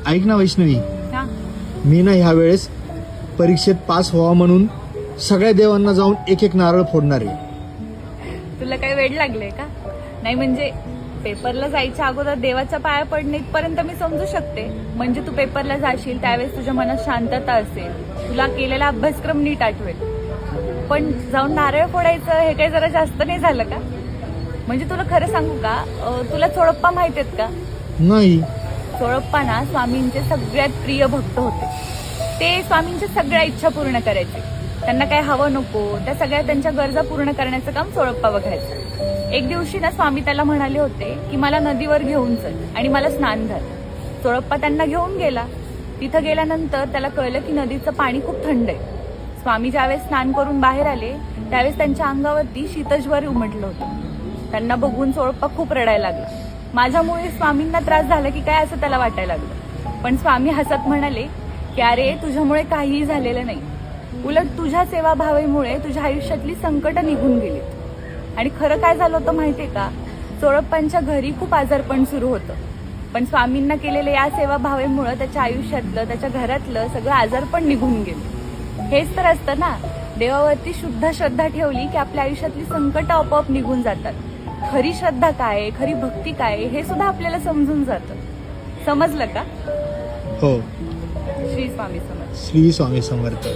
ऐक ना वैष्णवी, हा. मी ना ह्या वेळेस परीक्षेत पास व्हावा म्हणून सगळ्या देवांना जाऊन एक एक नारळ फोडणार आहे. तुला काही वेळ लागले का? नाही म्हणजे पेपरला जायच्या अगोदर देवाच्या पाया पडणे इथपर्यंत मी समजू शकते. म्हणजे तू पेपरला जाशील त्यावेळेस तुझ्या मनात शांतता असेल, तुला केलेला अभ्यासक्रम नीट आठवेल. पण जाऊन नारळ फोडायचं हे काही जरा जास्त नाही झालं का? म्हणजे तुला खरं सांगू का, तुला चोळप्पा माहित आहेत का? नाही. चोळप्पा ना स्वामींचे सगळ्यात प्रिय भक्त होते. ते स्वामींच्या सगळ्या इच्छा पूर्ण करायचे. त्यांना काय हवं नको त्या सगळ्या त्यांच्या गरजा पूर्ण करण्याचं काम चोळप्पा बघायचं. एक दिवशी ना स्वामी त्याला म्हणाले होते की मला नदीवर घेऊन चल आणि मला स्नान झालं. चोळप्पा त्यांना घेऊन गेला. तिथं गेल्यानंतर त्याला कळलं की नदीचं पाणी खूप थंड आहे. स्वामी ज्यावेळेस स्नान करून बाहेर आले त्यावेळेस त्यांच्या अंगावरती शीतज्वर उमटलं होतं. त्यांना बघून चोळप्पा खूप रडायला लागला. माझ्यामुळे स्वामींना त्रास झाला की काय असं त्याला वाटायला लागलं. पण स्वामी हसत म्हणाले की अरे तुझ्यामुळे काहीही झालेलं नाही, उलट तुझ्या सेवाभावेमुळे तुझ्या आयुष्यातली संकट निघून गेली. आणि खरं काय झालं होतं माहितीये का, चोळप्पांच्या घरी खूप आजारपण सुरू होतं. पण स्वामींना केलेल्या या सेवाभावेमुळे त्याच्या आयुष्यातलं त्याच्या घरातलं सगळं आजारपण निघून गेलं. हेच तर असतं ना, देवावरती शुद्ध श्रद्धा ठेवली की आपल्या आयुष्यातली संकट आपोआप निघून जातात. खरी श्रद्धा काय आहे, खरी भक्ती काय आहे हे सुद्धा आपल्याला समजून जातं. समजलं का? हो. श्री स्वामी समर्थ. श्री स्वामी समर्थ.